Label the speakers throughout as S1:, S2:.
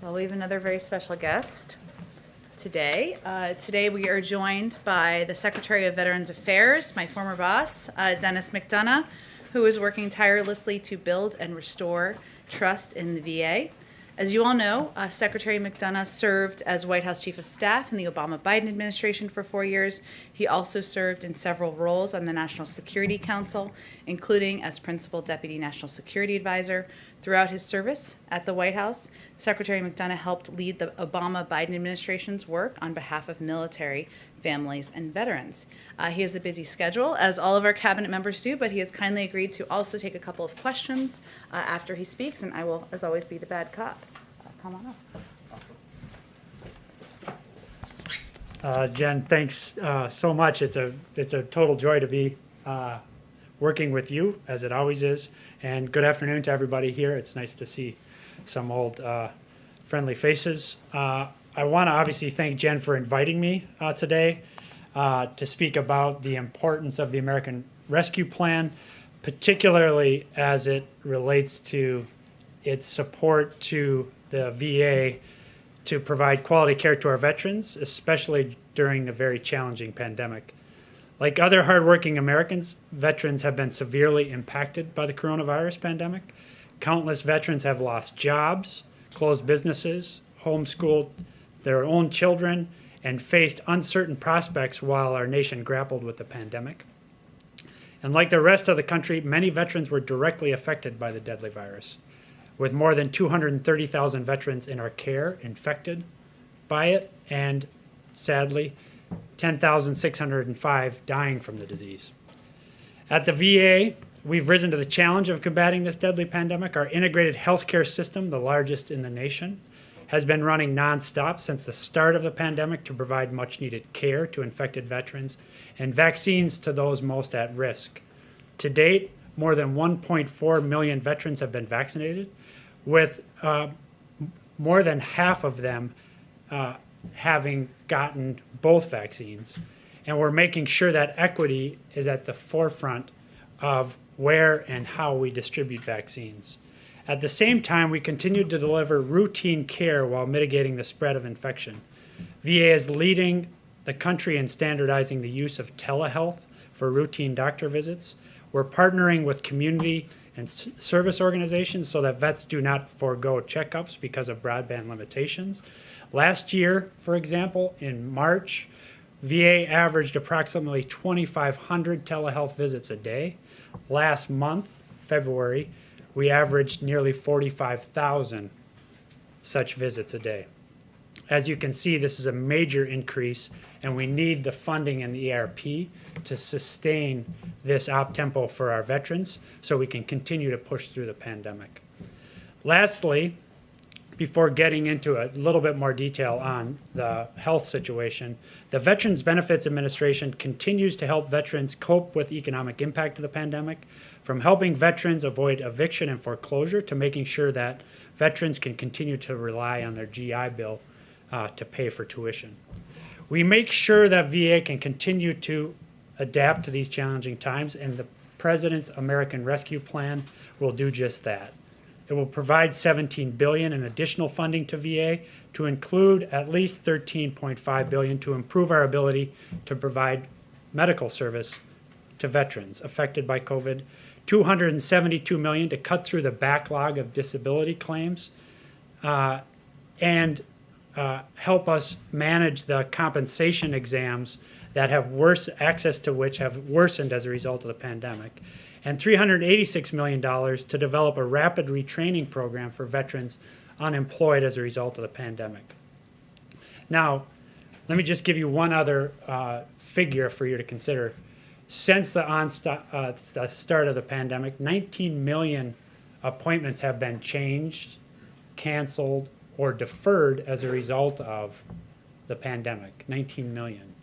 S1: Well, we have another very special guest today. Today we are joined by the Secretary of Veterans Affairs, my former boss, Dennis McDonough, who is working tirelessly to build and restore trust in the VA. As you all know, Secretary McDonough served as White House Chief of Staff in the Obama-Biden administration for 4 years. He also served in several roles on the National Security Council, including as Principal Deputy National Security Advisor. Throughout his service at the White House, Secretary McDonough helped lead the Obama-Biden administration's work on behalf of military, families, and veterans. He has a busy schedule, as all of our cabinet members do, but he has kindly agreed to also take a couple of questions after he speaks, and I will, as always, be the bad cop. Come on
S2: up. Jen, thanks so much. It's a total joy to be working with you, as it always is. And good afternoon to everybody here. It's nice to see some old friendly faces. I want to obviously thank Jen for inviting me today to speak about the importance of the American Rescue Plan, particularly as it relates to its support to the VA to provide quality care to our veterans, especially during a very challenging pandemic. Like other hardworking Americans, veterans have been severely impacted by the coronavirus pandemic. Countless veterans have lost jobs, closed businesses, homeschooled their own children, and faced uncertain prospects while our nation grappled with the pandemic. And like the rest of the country, many veterans were directly affected by the deadly virus, with more than 230,000 veterans in our care infected by it, and sadly, 10,605 dying from the disease. At the VA, we've risen to the challenge of combating this deadly pandemic. Our integrated healthcare system, the largest in the nation, has been running nonstop since the start of the pandemic to provide much-needed care to infected veterans and vaccines to those most at risk. To date, more than 1.4 million veterans have been vaccinated, with more than half of them having gotten both vaccines. And we're making sure that equity is at the forefront of where and how we distribute vaccines. At the same time, we continue to deliver routine care while mitigating the spread of infection. VA is leading the country in standardizing the use of telehealth for routine doctor visits. We're partnering with community and service organizations so that vets do not forego checkups because of broadband limitations. Last year, for example, in March, VA averaged approximately 2,500 telehealth visits a day. Last month, February, we averaged nearly 45,000 such visits a day. As you can see, this is a major increase, and we need the funding in the ERP to sustain this op-tempo for our veterans so we can continue to push through the pandemic. Lastly, before getting into a little bit more detail on the health situation, the Veterans Benefits Administration continues to help veterans cope with the economic impact of the pandemic, from helping veterans avoid eviction and foreclosure to making sure that veterans can continue to rely on their GI Bill to pay for tuition. We make sure that VA can continue to adapt to these challenging times, and the President's American Rescue Plan will do just that. It will provide $17 billion in additional funding to VA, to include at least $13.5 billion to improve our ability to provide medical service to veterans affected by COVID, $272 million to cut through the backlog of disability claims, and help us manage the compensation exams that have access to which have worsened as a result of the pandemic, and $386 million to develop a rapid retraining program for veterans unemployed as a result of the pandemic. Now, let me just give you one other figure for you to consider. Since the start of the pandemic, 19 million appointments have been changed, canceled, or deferred as a result of the pandemic. 19 million.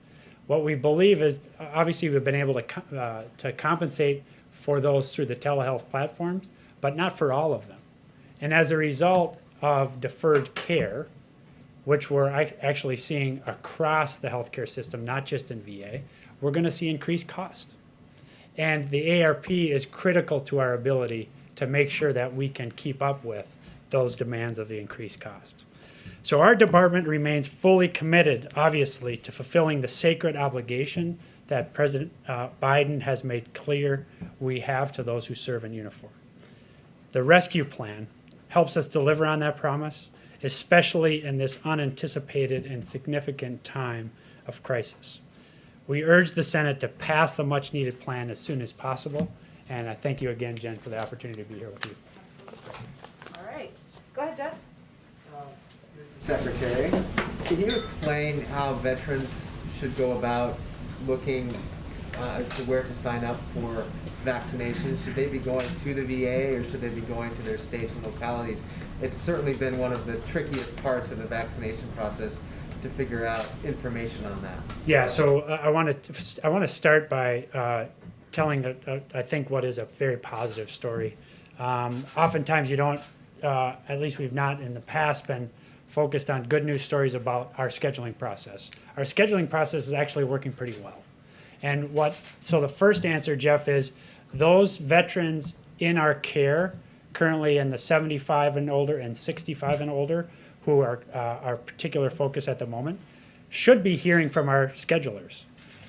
S2: What we believe is, obviously, we've been able to compensate for those through the telehealth platforms, but not for all of them. And as a result of deferred care, which we're actually seeing across the healthcare system, not just in VA, we're going to see increased cost. And the ARP is critical to our ability to make sure that we can keep up with those demands of the increased cost. So our department remains fully committed, obviously, to fulfilling the sacred obligation that President Biden has made clear we have to those who serve in uniform. The rescue plan helps us deliver on that promise, especially in this unanticipated and significant time of crisis. We urge the Senate to pass the much-needed plan as soon as possible, and I thank you again, Jen, for the opportunity to be here with you.
S1: All right. Go ahead, Jeff.
S3: Secretary, can you explain how veterans should go about looking as to where to sign up for vaccinations? Should they be going to the VA or should they be going to their states and localities? It's certainly been one of the trickiest parts of the vaccination process to figure out information on that.
S2: Yeah, so I want to start by telling I think what is a very positive story. Oftentimes you don't, at least we've not in the past been focused on good news stories about our scheduling process. Our scheduling process is actually working pretty well. And so the first answer, Jeff, is those veterans in our care, currently in the 75 and older and 65 and older, who are our particular focus at the moment, should be hearing from our schedulers.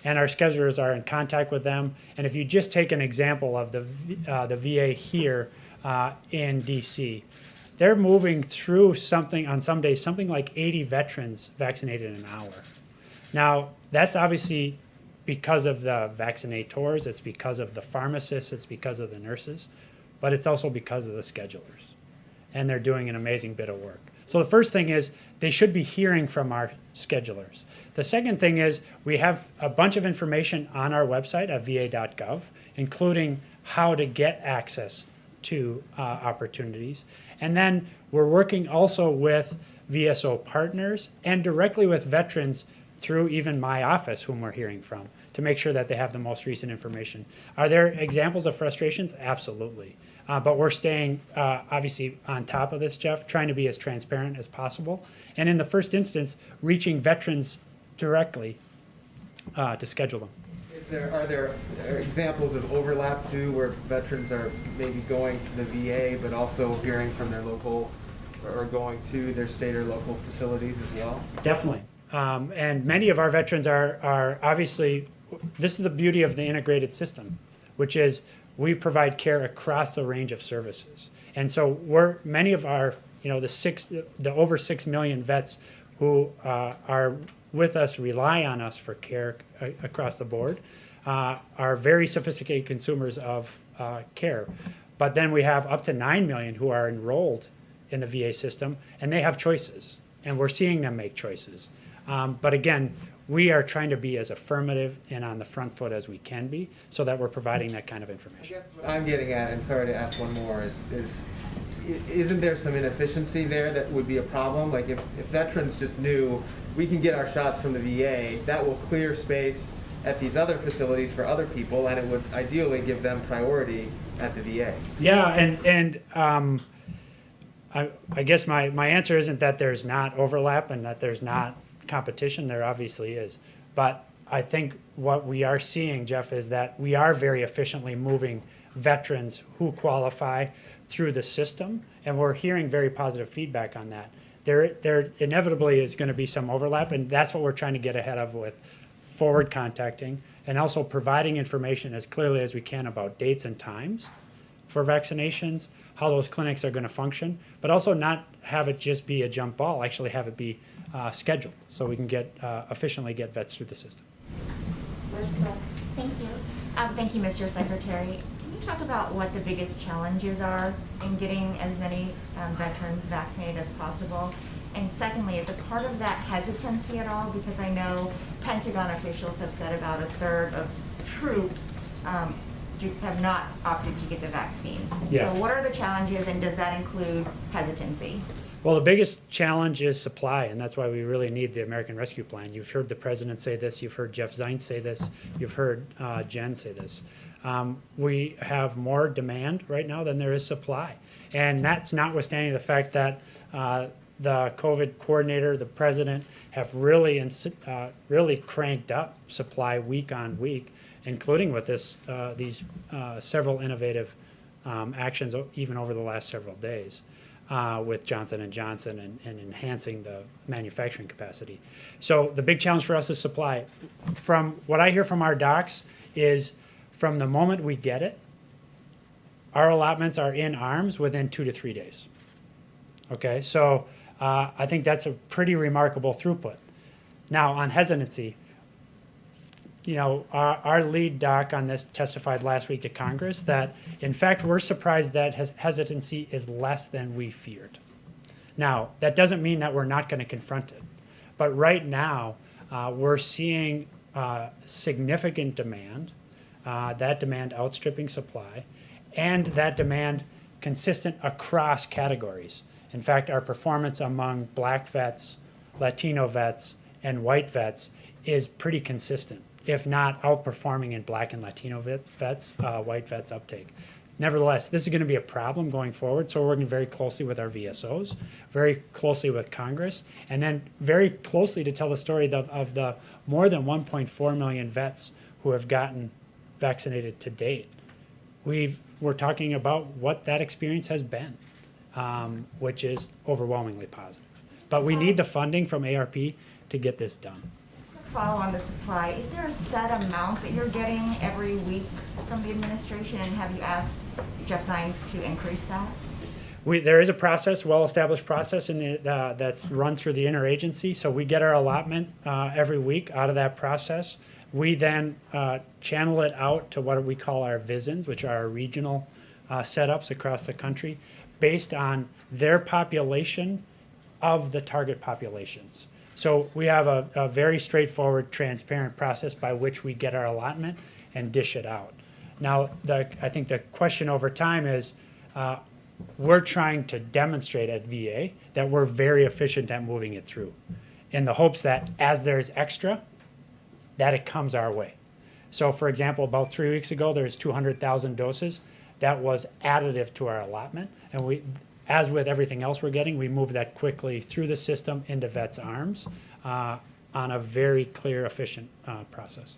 S2: And our schedulers are in contact with them. And if you just take an example of the VA here in DC, they're moving through on some days, something like 80 veterans vaccinated in an hour. Now, that's obviously because of the vaccinators, it's because of the pharmacists, it's because of the nurses, but it's also because of the schedulers. And they're doing an amazing bit of work. So the first thing is they should be hearing from our schedulers. The second thing is we have a bunch of information on our website at va.gov, including how to get access to opportunities. And then we're working also with VSO partners and directly with veterans through even my office, whom we're hearing from, to make sure that they have the most recent information. Are there examples of frustrations? Absolutely. But we're staying obviously on top of this, Jeff, trying to be as transparent as possible. And in the first instance, reaching veterans directly to schedule them.
S3: Are there examples of overlap too, where veterans are maybe going to the VA, but also hearing from their local, or going to their state or local facilities as well?
S2: Definitely. And many of our veterans are obviously, this is the beauty of the integrated system, which is we provide care across the range of services. And so many of our, the over 6 million vets who are with us, rely on us for care across the board, are very sophisticated consumers of care. But then we have up to 9 million who are enrolled in the VA system, and they have choices, and we're seeing them make choices. But again, we are trying to be as affirmative and on the front foot as we can be so that we're providing that kind of information.
S3: I guess what I'm getting at, and sorry to ask one more, isn't there some inefficiency there that would be a problem? Like if veterans just knew we can get our shots from the VA, that will clear space at these other facilities for other people, and it would ideally give them priority at the VA.
S2: Yeah, and I guess my answer isn't that there's not overlap and that there's not competition. There obviously is. But I think what we are seeing, Jeff, is that we are very efficiently moving veterans who qualify through the system, and we're hearing very positive feedback on that. There inevitably is going to be some overlap, and that's what we're trying to get ahead of with forward contacting and also providing information as clearly as we can about dates and times for vaccinations, how those clinics are going to function, but also not have it just be a jump ball, actually have it be scheduled so we can efficiently get vets through the system.
S4: Thank you. Thank you, Mr. Secretary. Can you talk about what the biggest challenges are in getting as many veterans vaccinated as possible? And secondly, is a part of that hesitancy at all? Because I know Pentagon officials have said about a third of troops have not opted to get the vaccine.
S2: Yeah.
S4: So what are the challenges, and does that include hesitancy?
S2: Well, the biggest challenge is supply, and that's why we really need the American Rescue Plan. You've heard the president say this. You've heard Jeff Zients say this. You've heard Jen say this. We have more demand right now than there is supply, and that's notwithstanding the fact that the COVID coordinator, the president, have really cranked up supply week on week, including with these several innovative actions even over the last several days. with Johnson & Johnson and enhancing the manufacturing capacity. So the big challenge for us is supply. From what I hear from our docs is from the moment we get it, our allotments are in arms within 2 to 3 days. Okay, so I think that's a pretty remarkable throughput. Now, on hesitancy, you know, our lead doc on this testified last week to Congress that, in fact, we're surprised that hesitancy is less than we feared. Now, that doesn't mean that we're not going to confront it. But right now, we're seeing significant demand, that demand outstripping supply, and that demand consistent across categories. In fact, our performance among Black vets, Latino vets, and white vets is pretty consistent, if not outperforming in Black and Latino vets, white vets uptake. Nevertheless, this is going to be a problem going forward, so we're working very closely with our VSOs, very closely with Congress, and then very closely to tell the story of the more than 1.4 million vets who have gotten vaccinated to date. We're talking about what that experience has been, which is overwhelmingly positive. But we need the funding from ARP to get this done.
S4: Follow on the supply. Is there a set amount that you're getting every week from the administration, and have you asked Jeff Zients to increase that?
S2: There is a process, well-established process, that's run through the interagency. So we get our allotment every week out of that process. We then channel it out to what we call our VISNs, which are our regional setups across the country, based on their population of the target populations. So we have a very straightforward, transparent process by which we get our allotment and dish it out. Now, I think the question over time is we're trying to demonstrate at VA that we're very efficient at moving it through, in the hopes that as there's extra, that it comes our way. So, for example, about 3 weeks ago, there's 200,000 doses. That was additive to our allotment, and we, as with everything else we're getting, we move that quickly through the system into vets' arms on a very clear, efficient process.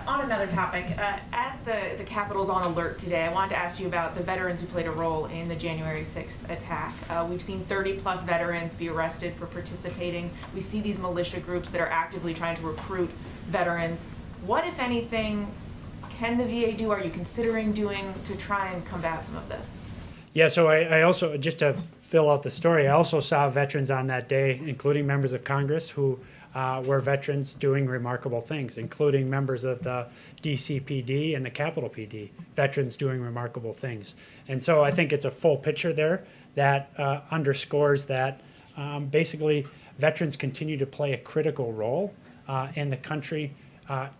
S5: On another topic, as the Capitol's on alert today, I wanted to ask you about the veterans who played a role in the January 6th attack. We've seen 30-plus veterans be arrested for participating. We see these militia groups that are actively trying to recruit veterans. What, if anything, can the VA do? Are you considering doing to try and combat some of this?
S2: Yeah, so I also, just to fill out the story, I also saw veterans on that day, including members of Congress who were veterans doing remarkable things, including members of the DCPD and the Capitol PD, veterans doing remarkable things. And so I think it's a full picture there that underscores that basically veterans continue to play a critical role in the country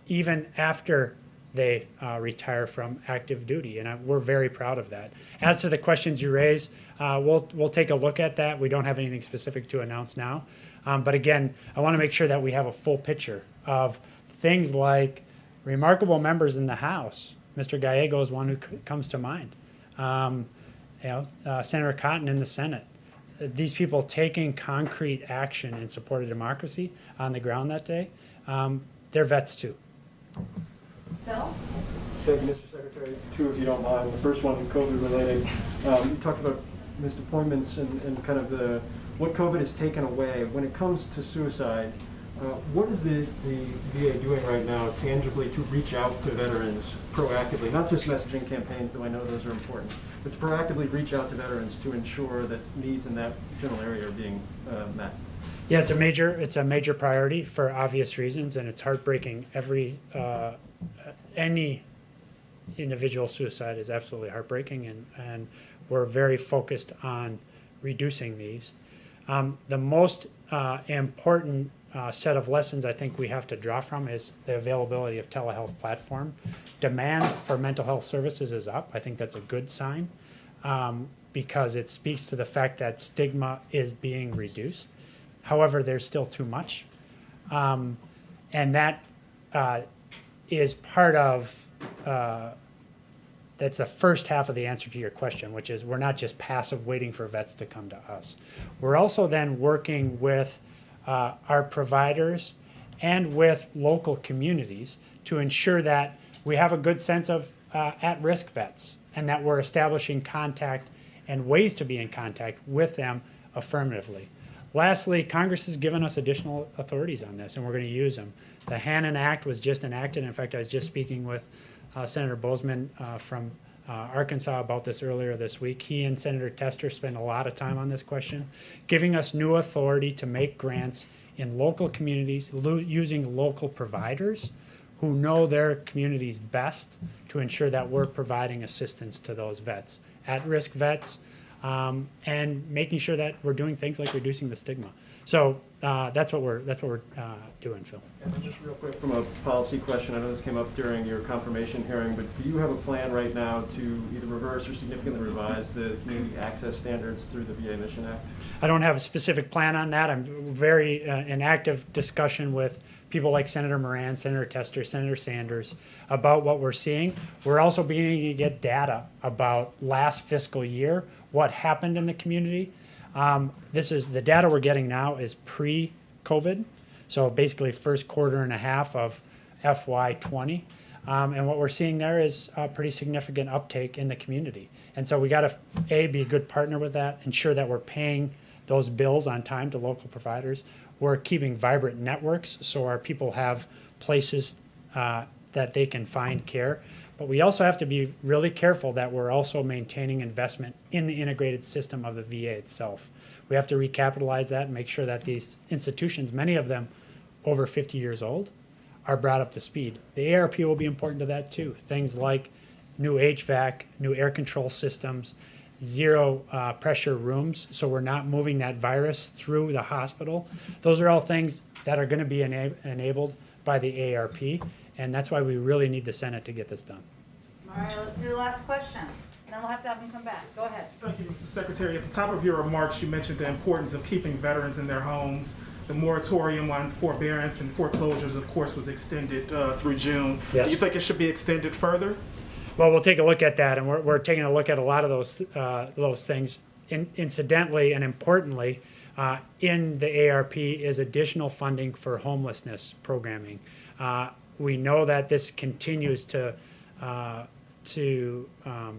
S2: even after they retire from active duty, and we're very proud of that. As to the questions you raise, we'll take a look at that. We don't have anything specific to announce now, but again, I want to make sure that we have a full picture of things like remarkable members in the House. Mr. Gallego is one who comes to mind. Senator Cotton in the Senate. These people taking concrete action in support of democracy on the ground that day, they're vets too.
S4: Phil?
S6: Thank you, Mr. Secretary. Two, if you don't mind. The first one, COVID related. You talked about missed appointments and kind of what COVID has taken away. When it comes to suicide, what is the VA doing right now tangibly to reach out to veterans proactively? Not just messaging campaigns, though I know those are important, but to proactively reach out to veterans to ensure that needs in that general area are being met.
S2: Yeah, it's a major priority for obvious reasons, and it's heartbreaking. Any individual suicide is absolutely heartbreaking, and we're very focused on reducing these. The most important set of lessons I think we have to draw from is the availability of telehealth platform. Demand for mental health services is up. I think that's a good sign because it speaks to the fact that stigma is being reduced. However, there's still too much. And that is part of, that's the first half of the answer to your question, which is we're not just passive waiting for vets to come to us. We're also then working with our providers and with local communities to ensure that we have a good sense of at-risk vets and that we're establishing contact and ways to be in contact with them affirmatively. Lastly, Congress has given us additional authorities on this, and we're going to use them. The Hannon Act was just enacted. In fact, I was just speaking with Senator Bozeman from Arkansas about this earlier this week. He and Senator Tester spent a lot of time on this question, giving us new authority to make grants in local communities using local providers who know their communities best to ensure that we're providing assistance to those vets, at-risk vets, and making sure that we're doing things like reducing the stigma. So that's what we're doing, Phil.
S6: And then just real quick from a policy question, I know this came up during your confirmation hearing, but do you have a plan right now to either reverse or significantly revise the community access standards through the VA Mission Act?
S2: I don't have a specific plan on that. I'm very in active discussion with people like Senator Moran, Senator Tester, Senator Sanders about what we're seeing. We're also beginning to get data about last fiscal year, what happened in the community. This is the data we're getting now is pre-COVID, so basically first quarter and a half of FY20. And what we're seeing there is a pretty significant uptake in the community. And so we got to, A, be a good partner with that, ensure that we're paying those bills on time to local providers. We're keeping vibrant networks so our people have places that they can find care. But we also have to be really careful that we're also maintaining investment in the integrated system of the VA itself. We have to recapitalize that and make sure that these institutions, many of them over 50 years old, are brought up to speed. The ARP will be important to that too. Things like new HVAC, new air control systems, zero pressure rooms, so we're not moving that virus through the hospital. Those are all things that are going to be enabled by the ARP, and that's why we really need the Senate to get this done.
S1: All right, let's do the last question. Then we'll have to have them come back. Go ahead.
S7: Thank you, Mr. Secretary. At the top of your remarks, you mentioned the importance of keeping veterans in their homes. The moratorium on forbearance and foreclosures, of course, was extended through June.
S2: Yes.
S7: Do you think it should be extended further?
S2: Well, we'll take a look at that, and we're taking a look at a lot of those things. Incidentally and importantly, in the ARP is additional funding for homelessness programming. We know that this continues to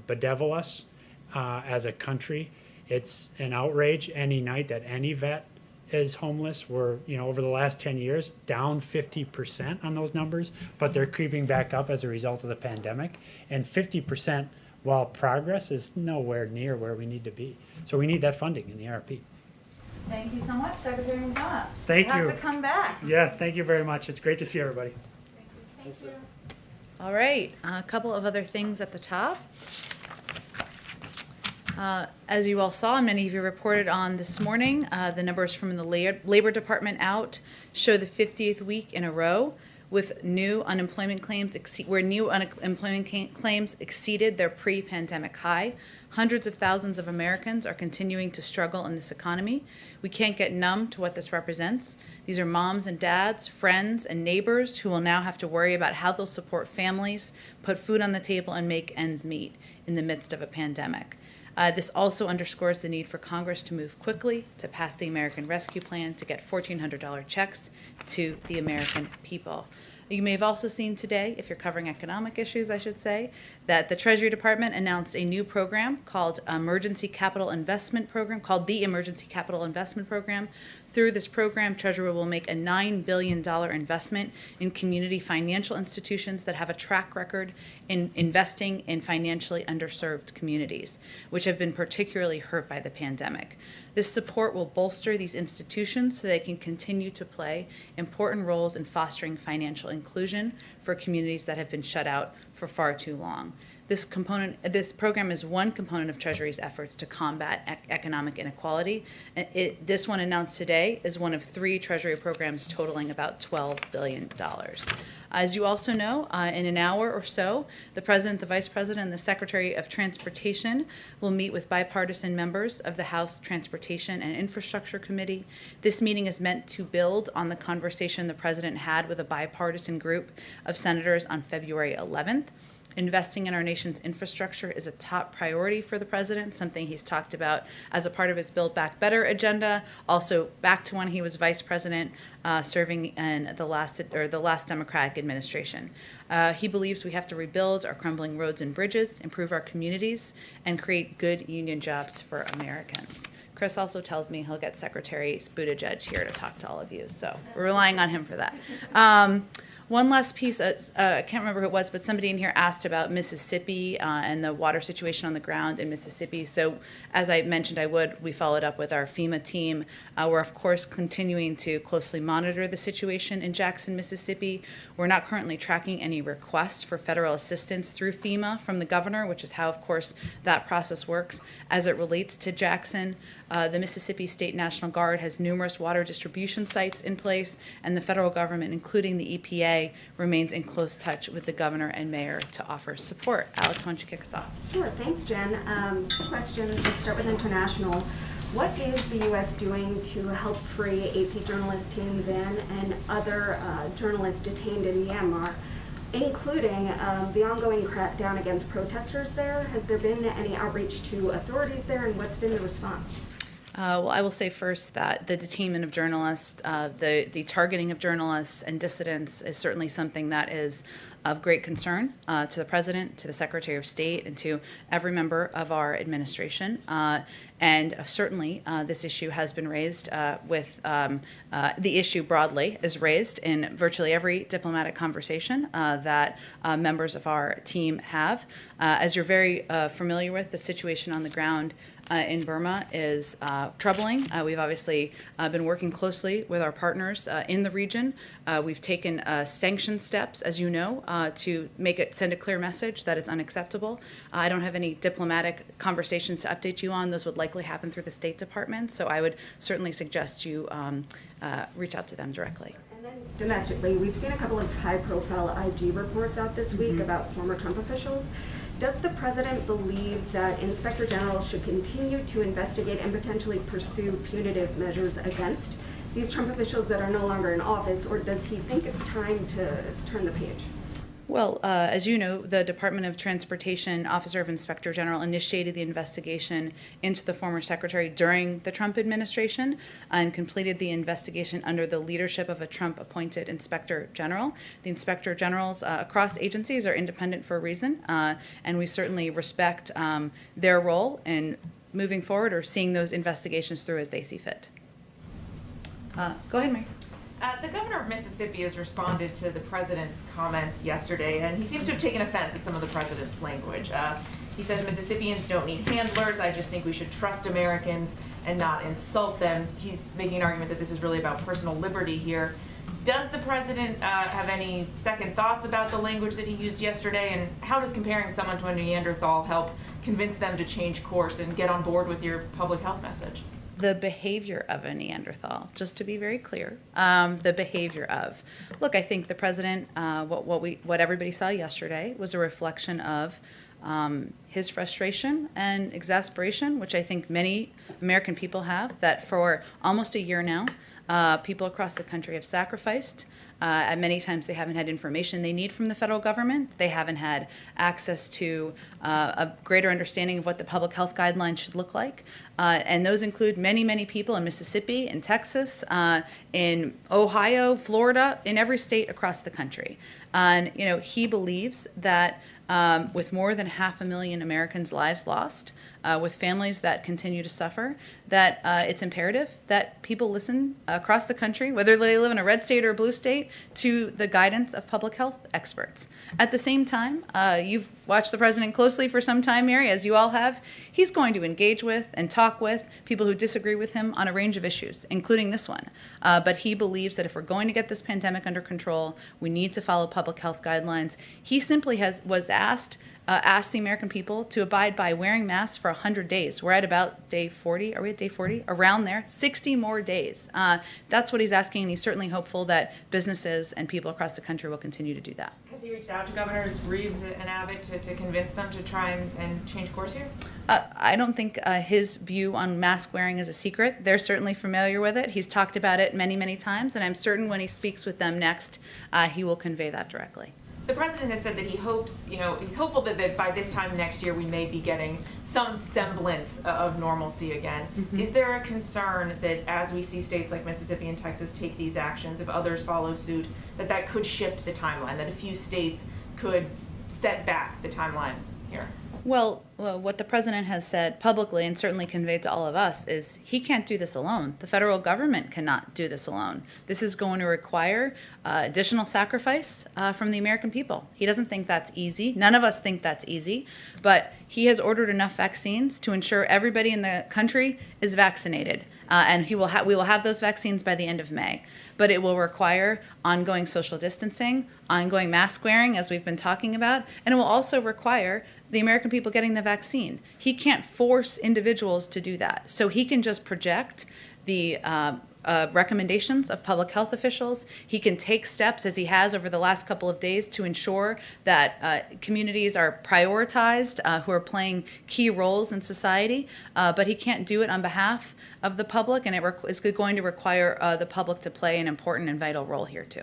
S2: bedevil us as a country. It's an outrage any night that any vet is homeless. We're, over the last 10 years, down 50% on those numbers, but they're creeping back up as a result of the pandemic. And 50%, while progress, is nowhere near where we need to be. So we need that funding in the ARP.
S1: Thank you so much, Secretary McDonough.
S2: Thank
S1: You'll
S2: you.
S1: have to come back.
S2: Yeah, thank you very much. It's great to see everybody.
S1: Thank you. All right, a couple of other things at the top. As you all saw, and many of you reported on this morning, the numbers from the Labor Department out show the 50th week in a row with new unemployment claims claims exceeded their pre-pandemic high. Hundreds of thousands of Americans are continuing to struggle in this economy. We can't get numb to what this represents. These are moms and dads, friends and neighbors who will now have to worry about how they'll support families, put food on the table, and make ends meet in the midst of a pandemic. This also underscores the need for Congress to move quickly to pass the American Rescue Plan to get $1,400 checks to the American people. You may have also seen today, if you're covering economic issues, I should say, that the Treasury Department announced a new program called the Emergency Capital Investment Program. Through this program, Treasury will make a $9 billion investment in community financial institutions that have a track record in investing in financially underserved communities, which have been particularly hurt by the pandemic. This support will bolster these institutions so they can continue to play important roles in fostering financial inclusion for communities that have been shut out for far too long. This program is one component of Treasury's efforts to combat economic inequality. This one announced today is one of 3 Treasury programs totaling about $12 billion. As you also know, in an hour or so, the President, the Vice President, and the Secretary of Transportation will meet with bipartisan members of the House Transportation and Infrastructure Committee. This meeting is meant to build on the conversation the President had with a bipartisan group of senators on February 11th. Investing in our nation's infrastructure is a top priority for the president, something he's talked about as a part of his Build Back Better agenda, also back to when he was vice president, serving in the last Democratic administration. He believes we have to rebuild our crumbling roads and bridges, improve our communities, and create good union jobs for Americans. Chris also tells me he'll get Secretary Buttigieg here to talk to all of you, so we're relying on him for that. One last piece, I can't remember who it was, but somebody in here asked about Mississippi and the water situation on the ground in Mississippi. So as I mentioned we followed up with our FEMA team. We're, of course, continuing to closely monitor the situation in Jackson, Mississippi. We're not currently tracking any requests for federal assistance through FEMA from the governor, which is how, of course, that process works. As it relates to Jackson, the Mississippi State National Guard has numerous water distribution sites in place, and the federal government, including the EPA, remains in close touch with the governor and mayor to offer support. Alex, why don't you kick us off?
S8: Sure, thanks, Jen. Two questions. Let's start with international. What is the U.S. doing to help free AP journalist Tin Zan and other journalists detained in Myanmar, including the ongoing crackdown against protesters there? Has there been any outreach to authorities there, and what's been the response?
S1: Well, I will say first that the detainment of journalists, the targeting of journalists and dissidents is certainly something that is of great concern to the President, to the Secretary of State, and to every member of our administration. And certainly this issue has been raised the issue broadly is raised in virtually every diplomatic conversation that members of our team have. As you're very familiar with, the situation on the ground in Burma is troubling. We've obviously been working closely with our partners in the region. We've taken sanction steps, as you know, to send a clear message that it's unacceptable. I don't have any diplomatic conversations to update you on. Those would likely happen through the State Department, so I would certainly suggest you reach out to them directly.
S8: And then domestically, we've seen a couple of high-profile IG reports out this week about former Trump officials. Does the president believe that inspector generals should continue to investigate and potentially pursue punitive measures against these Trump officials that are no longer in office, or does he think it's time to turn the page?
S1: Well, as you know, the Department of Transportation Officer of Inspector General initiated the investigation into the former secretary during the Trump administration and completed the investigation under the leadership of a Trump-appointed Inspector General. The Inspector Generals across agencies are independent for a reason, and we certainly respect their role in moving forward or seeing those investigations through as they see fit. Go ahead, Mary.
S5: The governor of Mississippi has responded to the president's comments yesterday, and he seems to have taken offense at some of the president's language. He says Mississippians don't need handlers. I just think we should trust Americans and not insult them. He's making an argument that this is really about personal liberty here. Does the president have any second thoughts about the language that he used yesterday, and how does comparing someone to a Neanderthal help convince them to change course and get on board with your public health message?
S1: The behavior of a Neanderthal, just to be very clear, the behavior of. Look, I think the president, what everybody saw yesterday was a reflection of his frustration and exasperation, which I think many American people have, that for almost a year now, people across the country have sacrificed. At many times they haven't had information they need from the federal government. They haven't had access to a greater understanding of what the public health guidelines should look like. And those include many, many people in Mississippi, in Texas, in Ohio, Florida, in every state across the country. And, he believes that with more than 500,000 Americans' lives lost, with families that continue to suffer, that it's imperative that people listen across the country, whether they live in a red state or a blue state, to the guidance of public health experts. At the same time, you've watched the president closely for some time, Mary, as you all have. He's going to engage with and talk with people who disagree with him on a range of issues, including this one. But he believes that if we're going to get this pandemic under control, we need to follow public health guidelines. He simply was asked the American people to abide by wearing masks for 100 days. We're at about day 40. Are we at day 40? Around there. 60 more days. That's what he's asking, and he's certainly hopeful that businesses and people across the country will continue to do that.
S5: Has he reached out to Governors Reeves and Abbott to convince them to try and change course here?
S1: I don't think his view on mask wearing is a secret. They're certainly familiar with it. He's talked about it many, many times, and I'm certain when he speaks with them next, he will convey that directly.
S5: The president has said that he hopes, he's hopeful that by this time next year we may be getting some semblance of normalcy again. Mm-hmm. Is there a concern that as we see states like Mississippi and Texas take these actions, if others follow suit, that could shift the timeline, that a few states could set back the timeline here?
S1: Well, what the president has said publicly and certainly conveyed to all of us is he can't do this alone. The federal government cannot do this alone. This is going to require additional sacrifice from the American people. He doesn't think that's easy. None of us think that's easy. But he has ordered enough vaccines to ensure everybody in the country is vaccinated. And we will have those vaccines by the end of May. But it will require ongoing social distancing, ongoing mask wearing, as we've been talking about, and it will also require the American people getting the vaccine. He can't force individuals to do that. So he can just project the recommendations of public health officials. He can take steps, as he has over the last couple of days, to ensure that communities are prioritized who are playing key roles in society. But he can't do it on behalf of the public, and it is going to require the public to play an important and vital role here, too.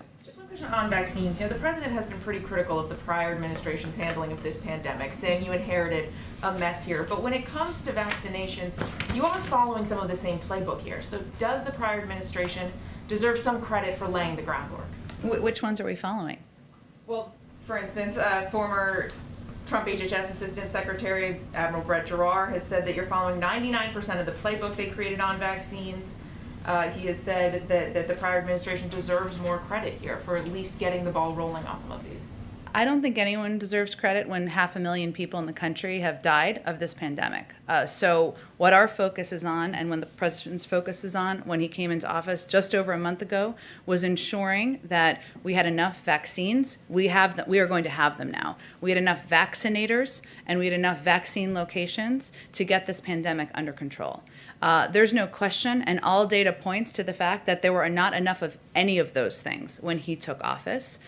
S5: On vaccines, the president has been pretty critical of the prior administration's handling of this pandemic, saying you inherited a mess here. But when it comes to vaccinations, you are following some of the same playbook here. So does the prior administration deserve some credit for laying the groundwork?
S1: Which ones are we following?
S5: Well, for instance, former Trump HHS Assistant Secretary Admiral Brett Giroir has said that you're following 99% of the playbook they created on vaccines. He has said that the prior administration deserves more credit here for at least getting the ball rolling on some of these.
S1: I don't think anyone deserves credit when 500,000 people in the country have died of this pandemic. So what our focus is on, and when the president's focus is on when he came into office just over a month ago, was ensuring that we had enough vaccines. We are going to have them now. We had enough vaccinators and we had enough vaccine locations to get this pandemic under control. There's no question, and all data points to the fact that there were not enough of any of those things when he took office.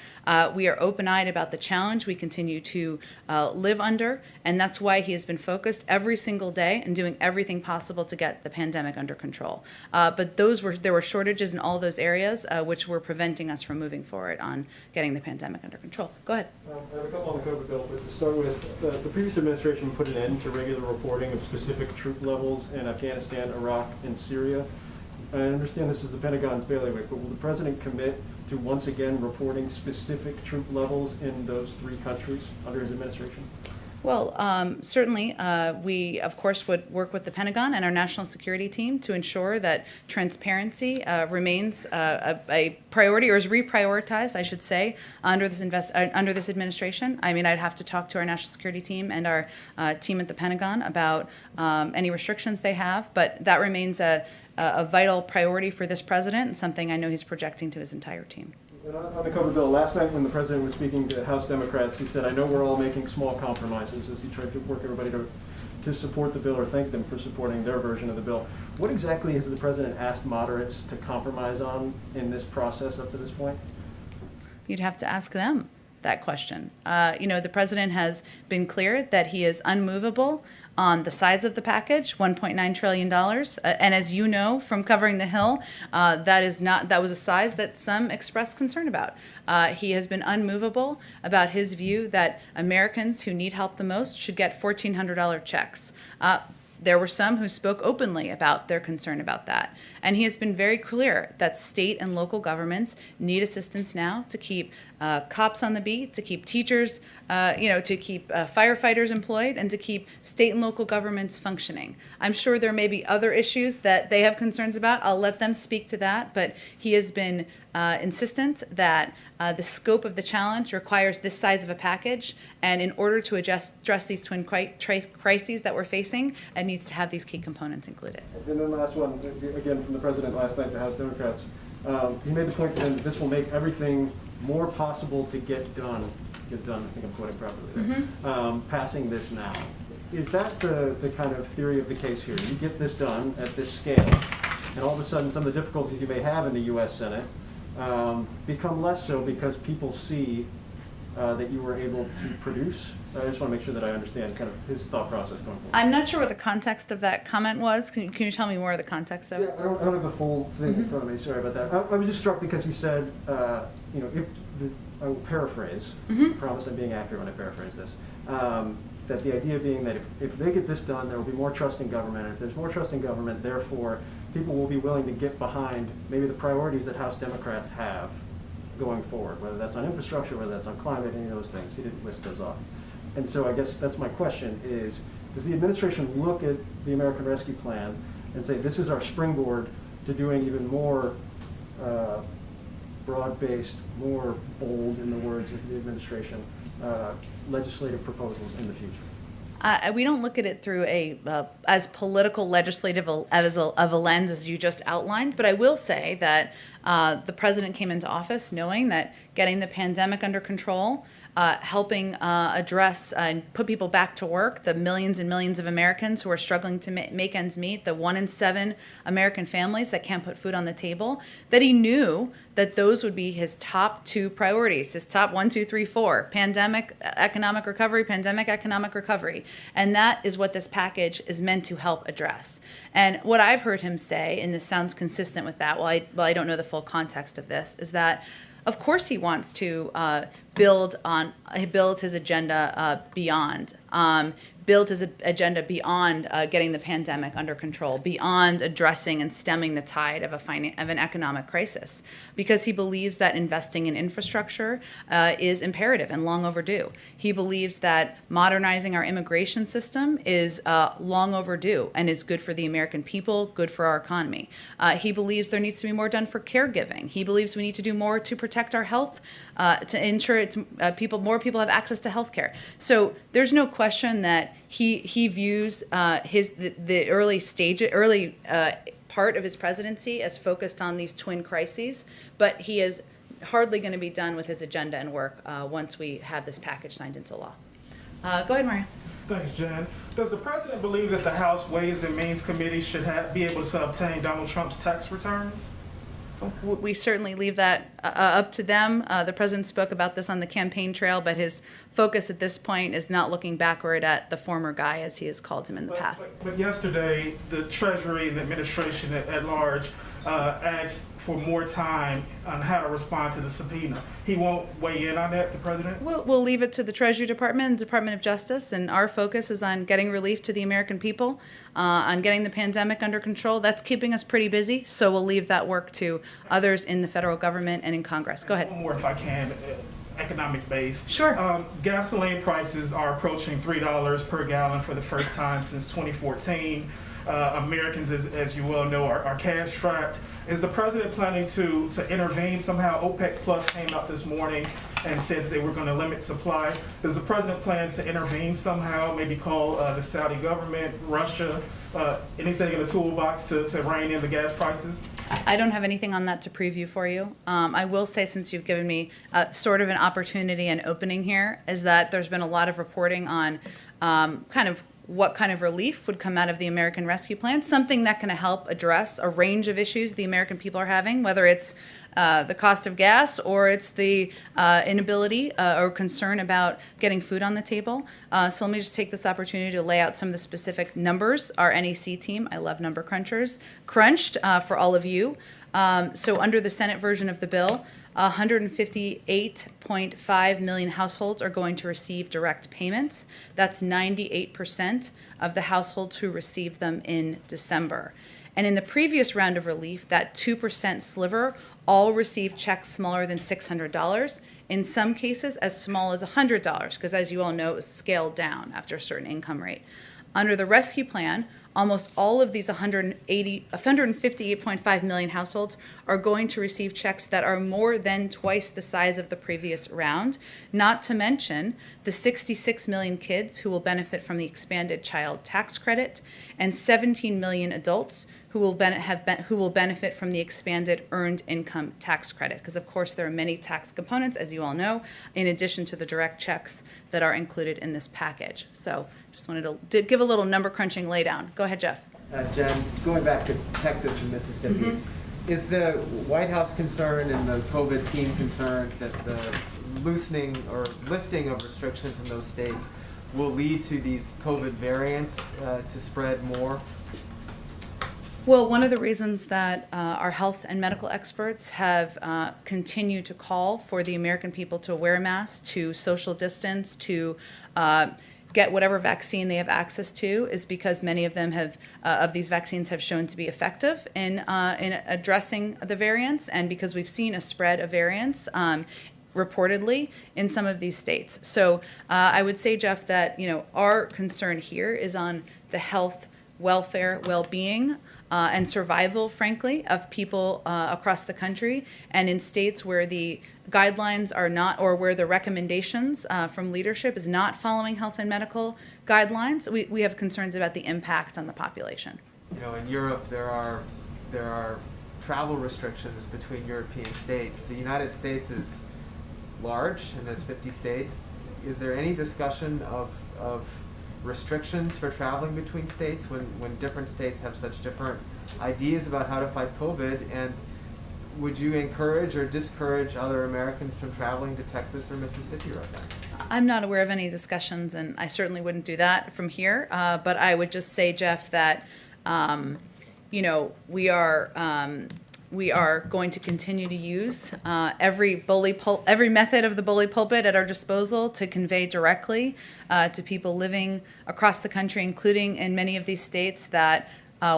S1: We are open-eyed about the challenge we continue to live under, and that's why he has been focused every single day and doing everything possible to get the pandemic under control. But there were shortages in all those areas which were preventing us from moving forward on getting the pandemic under control. Go ahead.
S6: I have a couple on the COVID bill, but to start with, the previous administration put an end to regular reporting of specific troop levels in Afghanistan, Iraq, and Syria. I understand this is the Pentagon's bailiwick, but will the president commit to once again reporting specific troop levels in those three countries under his administration?
S1: Well, certainly, we, of course, would work with the Pentagon and our national security team to ensure that transparency remains a priority, or is reprioritized, I should say, under this administration. I mean, I'd have to talk to our national security team and our team at the Pentagon about any restrictions they have, but that remains a vital priority for this president and something I know he's projecting to his entire team.
S6: And on the COVID bill, last night when the president was speaking to House Democrats, he said, I know we're all making small compromises, as he tried to work everybody to support the bill or thank them for supporting their version of the bill. What exactly has the president asked moderates to compromise on in this process up to this point?
S1: You'd have to ask them that question. The president has been clear that he is unmovable on the size of the package, $1.9 trillion. And as you know from covering the Hill, that was a size that some expressed concern about. He has been unmovable about his view that Americans who need help the most should get $1,400 checks. There were some who spoke openly about their concern about that. And he has been very clear that state and local governments need assistance now to keep cops on the beat, to keep teachers, to keep firefighters employed, and to keep state and local governments functioning. I'm sure there may be other issues that they have concerns about. I'll let them speak to that. But he has been insistent that the scope of the challenge requires this size of a package, and in order to address these twin crises that we're facing, it needs to have these key components included.
S6: And then last one, again from the president last night to House Democrats. He made the point that this will make everything more possible to get done. I think I'm quoting properly there. Mm-hmm. Passing this now. Is that the kind of theory of the case here? You get this done at this scale, and all of a sudden some of the difficulties you may have in the U.S. Senate become less so because people see that you were able to produce. I just want to make sure that I understand kind of his thought process going forward.
S1: I'm not sure what the context of that comment was. Can you tell me more of the context of it?
S6: Yeah, I don't have the full thing in front of me. Sorry about that. I was just struck because he said, if I will paraphrase, I promise I'm being accurate when I paraphrase this, that the idea being that if they get this done, there will be more trust in government. And if there's more trust in government, therefore, people will be willing to get behind maybe the priorities that House Democrats have going forward, whether that's on infrastructure, whether that's on climate, any of those things. He didn't list those off. And so I guess that's my question is, does the administration look at the American Rescue Plan and say, this is our springboard to doing even more broad-based, more bold, in the words of the administration, legislative proposals in the future?
S1: We don't look at it through as political legislative of a lens as you just outlined, but I will say that the president came into office knowing that getting the pandemic under control, helping address and put people back to work, the millions and millions of Americans who are struggling to make ends meet, the 1 in 7 American families that can't put food on the table, that he knew that those would be his top 2 priorities, his top 1, 2, 3, 4, pandemic, economic recovery, pandemic, economic recovery. And that is what this package is meant to help address. And what I've heard him say, and this sounds consistent with that, while I don't know the full context of this, is that of course he wants to build his agenda beyond getting the pandemic under control, beyond addressing and stemming the tide of an economic crisis, because he believes that investing in infrastructure is imperative and long overdue. He believes that modernizing our immigration system is long overdue and is good for the American people, good for our economy. He believes there needs to be more done for caregiving. He believes we need to do more to protect our health, to ensure more people have access to health care. So there's no question that he views the early part of his presidency as focused on these twin crises, but he is hardly going to be done with his agenda and work once we have this package signed into law. Go ahead, Mario.
S7: Thanks, Jen. Does the president believe that the House Ways and Means Committee should be able to obtain Donald Trump's tax returns?
S1: We certainly leave that up to them. The president spoke about this on the campaign trail, but his focus at this point is not looking backward at the former guy, as he has called him in the past.
S7: But yesterday, the Treasury and the administration at large asked for more time on how to respond to the subpoena. He won't weigh in on that, the president?
S1: We'll leave it to the Treasury Department and Department of Justice, and our focus is on getting relief to the American people, on getting the pandemic under control. That's keeping us pretty busy, so we'll leave that work to others in the federal government and in Congress. Go ahead.
S7: One more, if I can. Economic based.
S1: Sure.
S7: Gasoline prices are approaching $3 per gallon for the first time since 2014. Americans, as you well know, are cash strapped. Is the president planning to intervene somehow? OPEC Plus came out this morning and said that they were going to limit supply. Does the president plan to intervene somehow, maybe call the Saudi government, Russia, anything in the toolbox to rein in the gas prices?
S1: I don't have anything on that to preview for you. I will say, since you've given me sort of an opportunity and opening here, is that there's been a lot of reporting on what kind of relief would come out of the American Rescue Plan, something that can help address a range of issues the American people are having, whether it's the cost of gas or it's the inability or concern about getting food on the table. So let me just take this opportunity to lay out some of the specific numbers our NEC team, I love number crunchers, crunched for all of you. So under the Senate version of the bill, 158.5 million households are going to receive direct payments. That's 98% of the households who received them in December. And in the previous round of relief, that 2% sliver all received checks smaller than $600, in some cases as small as $100, because as you all know, it was scaled down after a certain income rate. Under the rescue plan, almost all of these 158.5 million households are going to receive checks that are more than twice the size of the previous round, not to mention the 66 million kids who will benefit from the expanded child tax credit and 17 million adults who will benefit from the expanded earned income tax credit. Because, of course, there are many tax components, as you all know, in addition to the direct checks that are included in this package. So just wanted to give a little number crunching laydown. Go ahead, Jeff.
S3: Jen, going back to Texas and Mississippi, is the White House concerned and the COVID team concerned that the loosening or lifting of restrictions in those states will lead to these COVID variants to spread more?
S1: Well, one of the reasons that our health and medical experts have continued to call for the American people to wear masks, to social distance, to get whatever vaccine they have access to, is because many of them of these vaccines have shown to be effective in addressing the variants, and because we've seen a spread of variants reportedly in some of these states. So I would say, Jeff, that our concern here is on the health, welfare, well-being, and survival, frankly, of people across the country, and in states where the guidelines are not, or where the recommendations from leadership is not following health and medical guidelines, we have concerns about the impact on the population.
S3: In Europe, there are travel restrictions between European states. The United States is large and has 50 states. Is there any discussion of restrictions for traveling between states when different states have such different ideas about how to fight COVID? And would you encourage or discourage other Americans from traveling to Texas or Mississippi right now?
S1: I'm not aware of any discussions, and I certainly wouldn't do that from here. But I would just say, Jeff, that we are going to continue to use every method of the bully pulpit at our disposal to convey directly to people living across the country, including in many of these states, that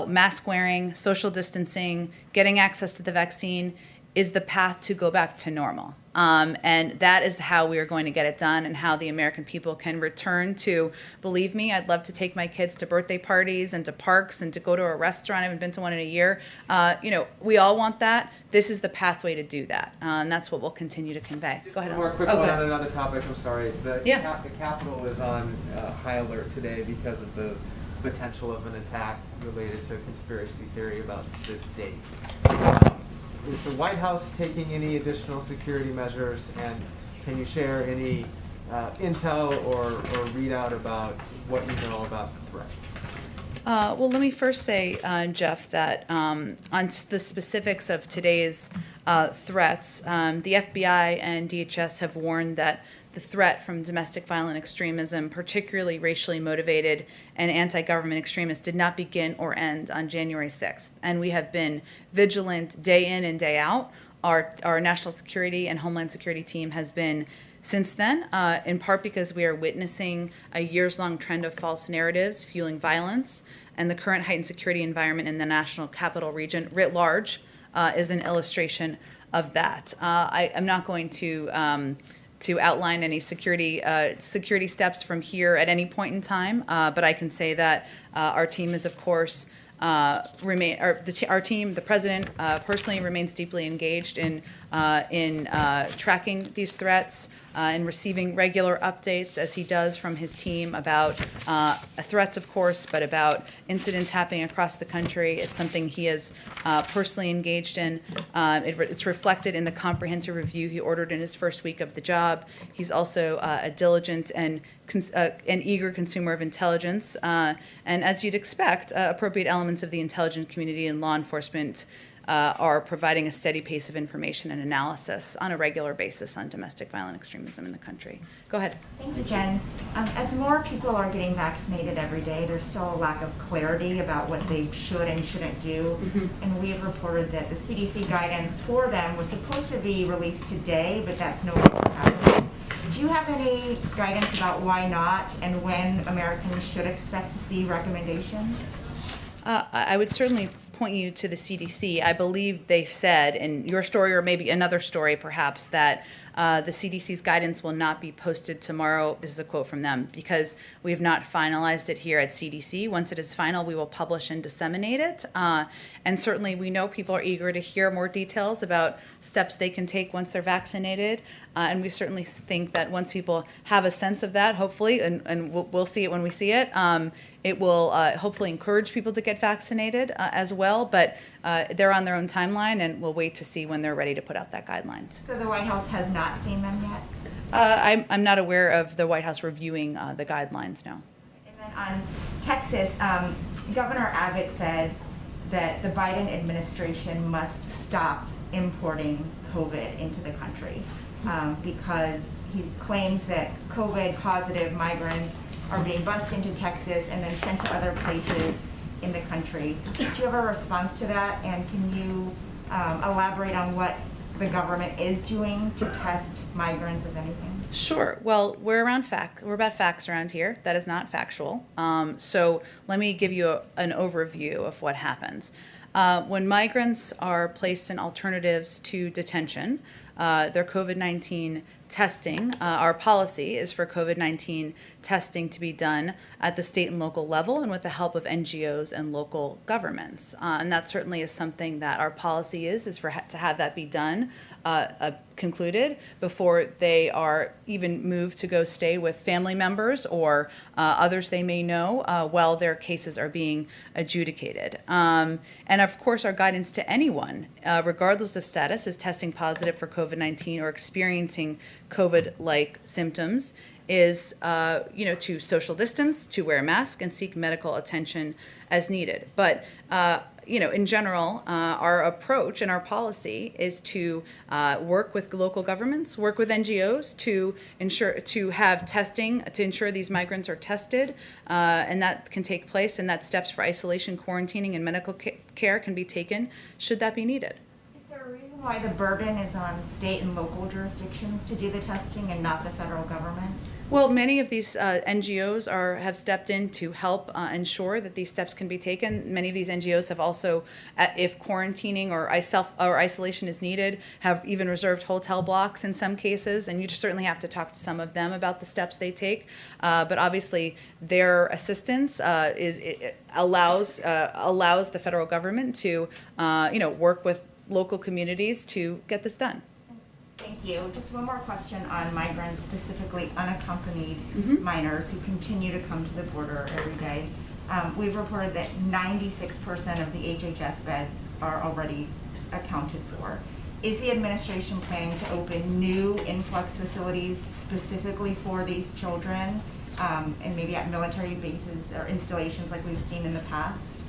S1: mask wearing, social distancing, getting access to the vaccine is the path to go back to normal. And that is how we are going to get it done, and how the American people can return to, believe me, I'd love to take my kids to birthday parties and to parks and to go to a restaurant. I haven't been to one in a year. We all want that. This is the pathway to do that. And that's what we'll continue to convey. Go ahead.
S3: One more quick one on another topic. I'm sorry. The Capitol is on high alert today because of the potential of an attack related to a conspiracy theory about this date. Is the White House taking any additional security measures, and can you share any intel or readout about what you know about the threat?
S1: Well, let me first say, Jeff, that on the specifics of today's threats, the FBI and DHS have warned that the threat from domestic violent extremism, particularly racially motivated and anti-government extremists, did not begin or end on January 6th. And we have been vigilant day in and day out. Our national security and homeland security team has been since then, in part because we are witnessing a years-long trend of false narratives fueling violence, and the current heightened security environment in the national capital region writ large is an illustration of that. I'm not going to outline any security steps from here at any point in time, but I can say that our team is, of course, our team, the president personally remains deeply engaged in tracking these threats and receiving regular updates, as he does from his team, about threats, of course, but about incidents happening across the country. It's something he is personally engaged in. It's reflected in the comprehensive review he ordered in his first week of the job. He's also a diligent and an eager consumer of intelligence. And as you'd expect, appropriate elements of the intelligence community and law enforcement are providing a steady pace of information and analysis on a regular basis on domestic violent extremism in the country. Go ahead.
S4: Thank you, Jen. As more people are getting vaccinated every day, there's still a lack of clarity about what they should and shouldn't do. And we have reported that the CDC guidance for them was supposed to be released today, but that's no longer happening. Do you have any guidance about why not, and when Americans should expect to see recommendations?
S1: I would certainly point you to the CDC. I believe they said in your story, or maybe another story perhaps, that the CDC's guidance will not be posted tomorrow. This is a quote from them, because we have not finalized it here at CDC. Once it is final, we will publish and disseminate it. And certainly we know people are eager to hear more details about steps they can take once they're vaccinated. And we certainly think that once people have a sense of that, hopefully, and we'll see it when we see it, it will hopefully encourage people to get vaccinated as well. But they're on their own timeline, and we'll wait to see when they're ready to put out that guidelines.
S4: So the White House has not seen them yet?
S1: I'm not aware of the White House reviewing the guidelines, no.
S4: And then on Texas, Governor Abbott said that the Biden administration must stop importing COVID into the country because he claims that COVID positive migrants are being bused into Texas and then sent to other places in the country. Do you have a response to that? And can you elaborate on what the government is doing to test migrants, if anything?
S1: Sure. Well, we're about facts around here. That is not factual. So let me give you an overview of what happens. When migrants are placed in alternatives to detention, their COVID-19 testing, our policy is for COVID-19 testing to be done at the state and local level and with the help of NGOs and local governments. And that certainly is something that our policy is to have that be done, concluded before they are even moved to go stay with family members or others they may know while their cases are being adjudicated. And of course, our guidance to anyone, regardless of status, is testing positive for COVID-19 or experiencing COVID-like symptoms is, to social distance, to wear a mask, and seek medical attention as needed. But in general, our approach and our policy is to work with local governments, work with NGOs to have testing to ensure these migrants are tested, and that can take place, and that steps for isolation, quarantining, and medical care can be taken should that be needed.
S4: Is there a reason why the burden is on state and local jurisdictions to do the testing and not the federal government?
S1: Well, many of these NGOs have stepped in to help ensure that these steps can be taken. Many of these NGOs have also, if quarantining or isolation is needed, have even reserved hotel blocks in some cases, and you certainly have to talk to some of them about the steps they take. But obviously, their assistance allows the federal government to, work with local communities to get this done.
S4: Thank you. Just one more question on migrants, specifically unaccompanied minors who continue to come to the border every day. We've reported that 96% of the HHS beds are already accounted for. Is the administration planning to open new influx facilities specifically for these children, and maybe at military bases or installations like we've seen in the past?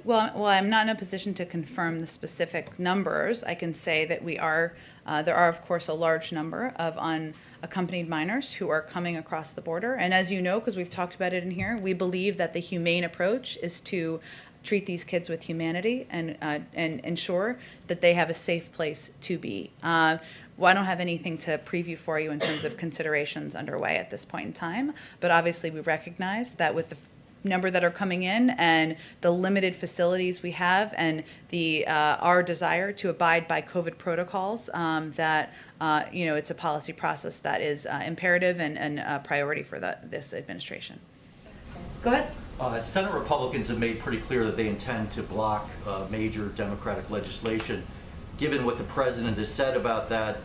S1: Well, I'm not in a position to confirm the specific numbers. I can say that there are, of course, a large number of unaccompanied minors who are coming across the border. And as you know, because we've talked about it in here, we believe that the humane approach is to treat these kids with humanity and ensure that they have a safe place to be. Well, I don't have anything to preview for you in terms of considerations underway at this point in time, but obviously we recognize that with the number that are coming in and the limited facilities we have and our desire to abide by COVID protocols, that it's a policy process that is imperative and a priority for this administration. Go ahead.
S9: Senate Republicans have made pretty clear that they intend to block major Democratic legislation. Given what the president has said about that,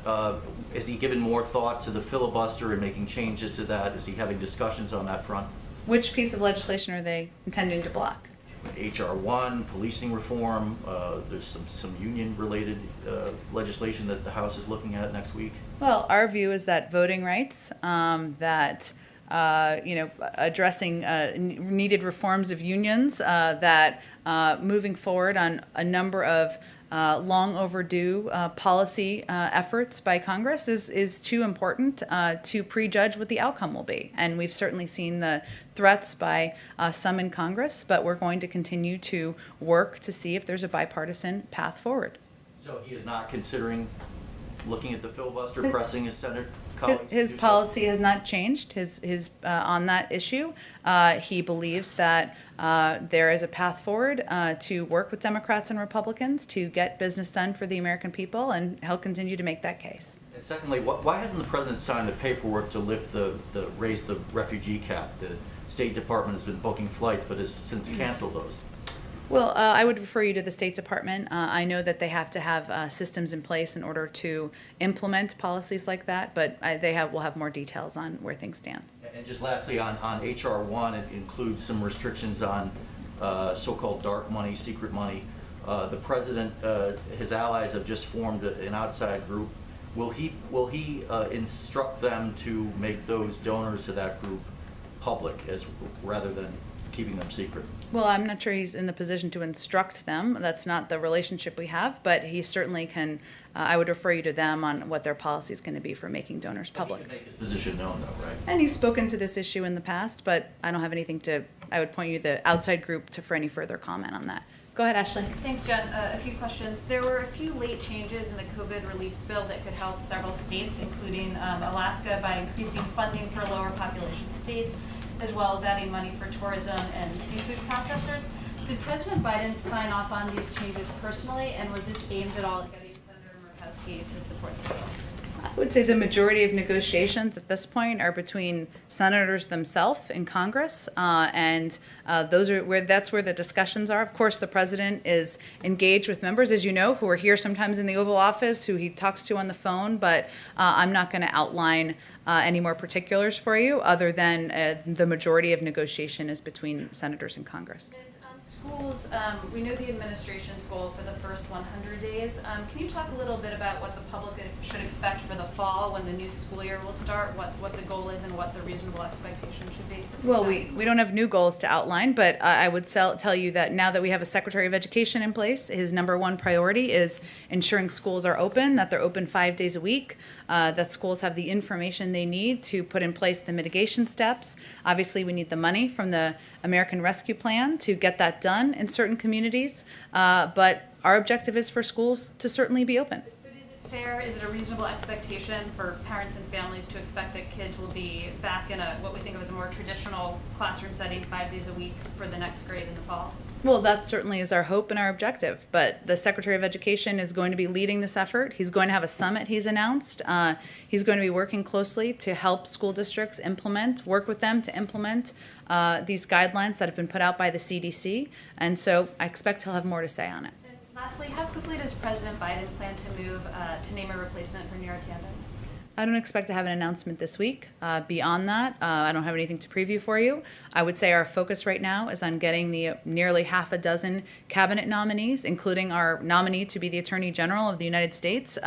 S9: has he given more thought to the filibuster and making changes to that? Is he having discussions on that front?
S1: Which piece of legislation are they intending to block?
S9: HR 1, policing reform, there's some union-related legislation that the House is looking at next week.
S1: Well, our view is that voting rights, addressing needed reforms of unions, that moving forward on a number of long overdue policy efforts by Congress is too important to prejudge what the outcome will be. And we've certainly seen the threats by some in Congress, but we're going to continue to work to see if there's a bipartisan path forward.
S9: So he is not considering looking at the filibuster, pressing his Senate colleagues?
S1: His policy has not changed his on that issue. He believes that there is a path forward to work with Democrats and Republicans to get business done for the American people, and he'll continue to make that case.
S9: And secondly, why hasn't the president signed the paperwork to lift raise the refugee cap? The State Department has been booking flights, but has since canceled those.
S1: Well, I would refer you to the State Department. I know that they have to have systems in place in order to implement policies like that, but will have more details on where things stand.
S9: And just lastly, on HR 1, it includes some restrictions on so-called dark money, secret money. The president, his allies have just formed an outside group. Will he instruct them to make those donors to that group public rather than keeping them secret?
S1: Well, I'm not sure he's in the position to instruct them. That's not the relationship we have, but he certainly can. I would refer you to them on what their policy is going to be for making donors public.
S9: He can make his position known, though, right?
S1: And he's spoken to this issue in the past, but I don't have anything to. I would point you to the outside group for any further comment on that. Go ahead, Ashley.
S10: Thanks, Jen. A few questions. There were a few late changes in the COVID relief bill that could help several states, including Alaska, by increasing funding for lower population states, as well as adding money for tourism and seafood processors. Did President Biden sign off on these changes personally, and was this aimed at all at getting Senator Murkowski to support the bill?
S1: I would say the majority of negotiations at this point are between senators themselves in Congress, and that's where the discussions are. Of course, the president is engaged with members, as you know, who are here sometimes in the Oval Office, who he talks to on the phone. But I'm not going to outline any more particulars for you, other than the majority of negotiation is between senators in Congress.
S10: Schools, we know the administration's goal for the first 100 days. Can you talk a little bit about what the public should expect for the fall when the new school year will start, what the goal is and what the reasonable expectation should be?
S1: Well, we don't have new goals to outline, but I would tell you that now that we have a Secretary of Education in place, his number one priority is ensuring schools are open, that they're open 5 days a week, that schools have the information they need to put in place the mitigation steps. Obviously, we need the money from the American Rescue Plan to get that done in certain communities, but our objective is for schools to certainly be open.
S10: But is it fair, is it a reasonable expectation for parents and families to expect that kids will be back in what we think of as a more traditional classroom setting 5 days a week for the next grade in the fall?
S1: Well, that certainly is our hope and our objective, but the Secretary of Education is going to be leading this effort. He's going to have a summit he's announced. He's going to be working closely to help school districts work with them to implement these guidelines that have been put out by the CDC, and so I expect he'll have more to say on it.
S10: And lastly, how quickly does President Biden plan to move to name a replacement for Neera Tanden?
S1: I don't expect to have an announcement this week. Beyond that, I don't have anything to preview for you. I would say our focus right now is on getting the nearly half a dozen cabinet nominees, including our nominee to be the Attorney General of the United States,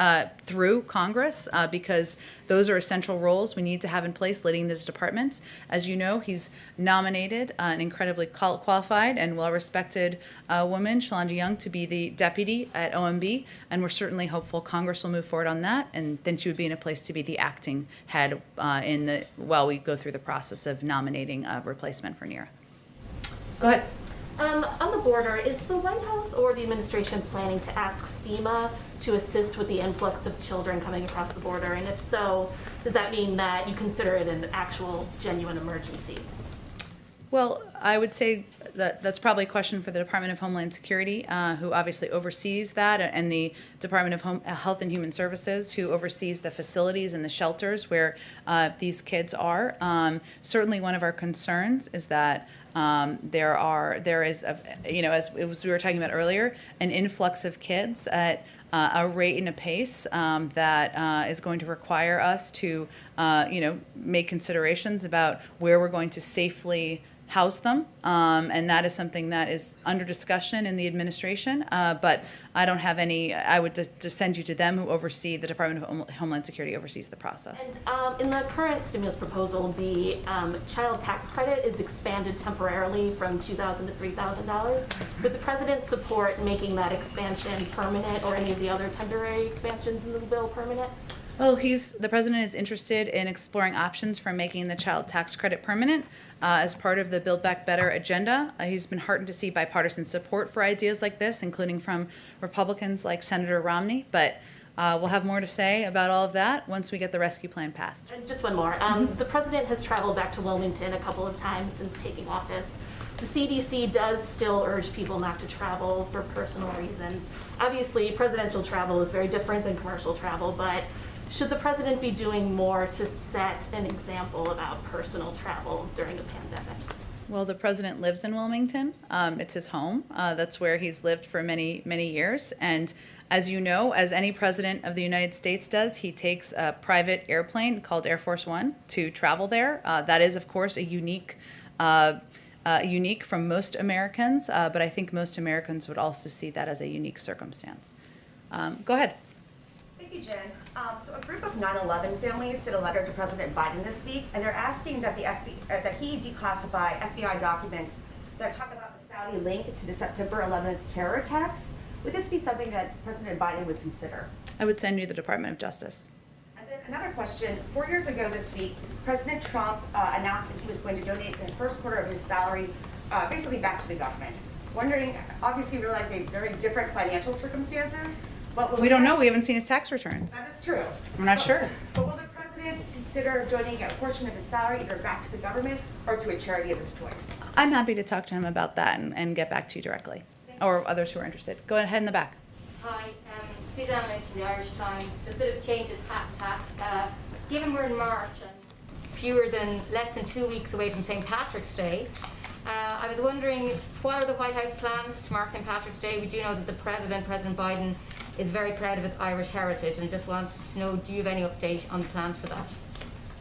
S1: through Congress, because those are essential roles we need to have in place leading these departments. As you know, he's nominated an incredibly qualified and well-respected woman, Shalanda Young, to be the deputy at OMB, and we're certainly hopeful Congress will move forward on that, and then she would be in a place to be the acting head while we go through the process of nominating a replacement for Neera. Go ahead.
S11: On the border, is the White House or the administration planning to ask FEMA to assist with the influx of children coming across the border? And if so, does that mean that you consider it an actual genuine emergency?
S1: Well, I would say that's probably a question for the Department of Homeland Security, who obviously oversees that, and the Department of Health and Human Services, who oversees the facilities and the shelters where these kids are. Certainly one of our concerns is that there is, as we were talking about earlier, an influx of kids at a rate and a pace that is going to require us to, make considerations about where we're going to safely house them, and that is something that is under discussion in the administration, but I don't have any. I would just send you to them, who oversee the Department of Homeland Security, oversees the process.
S11: And in the current stimulus proposal, the child tax credit is expanded temporarily from $2,000 to $3,000. Would the president support making that expansion permanent, or any of the other temporary expansions in the bill permanent?
S1: Well, the president is interested in exploring options for making the child tax credit permanent as part of the Build Back Better agenda. He's been heartened to see bipartisan support for ideas like this, including from Republicans like Senator Romney. But we'll have more to say about all of that once we get the rescue plan passed.
S11: And just one more. The president has traveled back to Wilmington a couple of times since taking office. The CDC does still urge people not to travel for personal reasons. Obviously, presidential travel is very different than commercial travel, but should the president be doing more to set an example about personal travel during the pandemic?
S1: Well, the president lives in Wilmington. It's his home. That's where he's lived for many, many years. And as you know, as any president of the United States does, he takes a private airplane called Air Force One to travel there. That is, of course, a unique from most Americans, but I think most Americans would also see that as a unique circumstance. Go ahead.
S12: Thank you, Jen. So a group of 9/11 families sent a letter to President Biden this week, and they're asking that that he declassify FBI documents that talk about the Saudi link to the September 11th terror attacks. Would this be something that President Biden would consider?
S1: I would send you the Department of Justice.
S12: And then another question. 4 years ago this week, President Trump announced that he was going to donate the first quarter of his salary basically back to the government. Wondering, obviously realizing very different financial circumstances, but will
S1: We don't know. We haven't seen his tax returns.
S12: That is true.
S1: We're not sure.
S12: But will the president consider donating a portion of his salary either back to the government or to a charity of his choice?
S1: I'm happy to talk to him about that and get back to you directly, or others who are interested. Go ahead in the back.
S13: Hi, Sue Donnelly from the Irish Times. Just a bit of change of tack. Given we're in March and less than 2 weeks away from St. Patrick's Day, I was wondering, what are the White House plans to mark St. Patrick's Day? We do know that the President Biden, is very proud of his Irish heritage, and just wanted to know, do you have any update on the plans for that?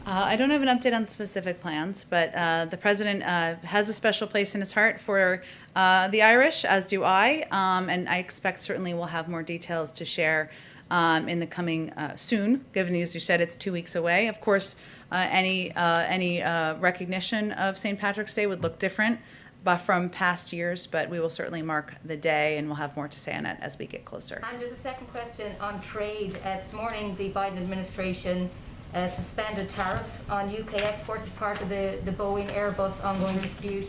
S1: I don't have an update on specific plans, but the president has a special place in his heart for the Irish, as do I, and I expect certainly we'll have more details to share in the coming soon, given as you said it's 2 weeks away. Of course, any recognition of St. Patrick's Day would look different but from past years, but we will certainly mark the day, and we'll have more to say on it as we get closer.
S13: And just a second question on trade. This morning, the Biden administration suspended tariffs on UK exports as part of the Boeing Airbus ongoing dispute.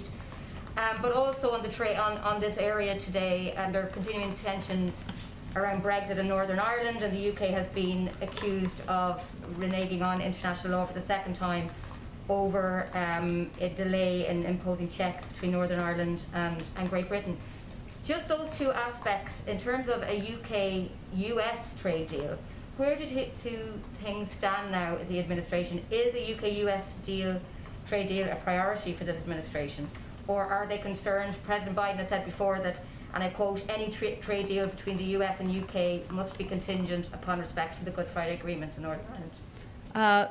S13: But also on the trade on this area today, and there are continuing tensions around Brexit in Northern Ireland, and the UK has been accused of reneging on international law for the second time over a delay in imposing checks between Northern Ireland and Great Britain. Just those two aspects, in terms of a UK-US trade deal, where do two things stand now at the administration? Is a UK-US trade deal a priority for this administration? Or are they concerned? President Biden has said before that, and I quote, any trade deal between the US and UK must be contingent upon respect for the Good Friday Agreement in Northern Ireland.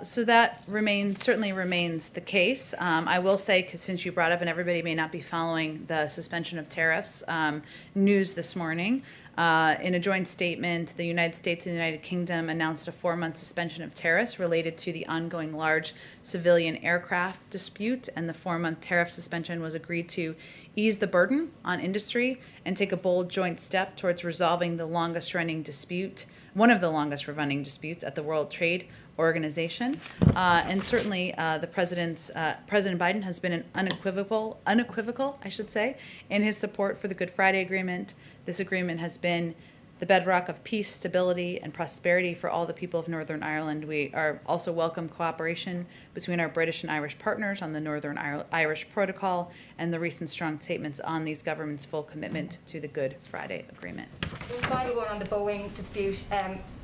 S1: So that certainly remains the case. I will say, 'cause since you brought up, and everybody may not be following the suspension of tariffs news this morning, in a joint statement, the United States and the United Kingdom announced a 4-month suspension of tariffs related to the ongoing large civilian aircraft dispute, and the 4-month tariff suspension was agreed to ease the burden on industry and take a bold joint step towards resolving the longest-running dispute, one of the longest-running disputes at the World Trade Organization. And certainly President Biden has been unequivocal, I should say, in his support for the Good Friday Agreement. This agreement has been the bedrock of peace, stability, and prosperity for all the people of Northern Ireland. We are also welcome cooperation between our British and Irish partners on the Northern Irish Protocol and the recent strong statements on these governments' full commitment to the Good Friday Agreement.
S13: Final one on the Boeing dispute.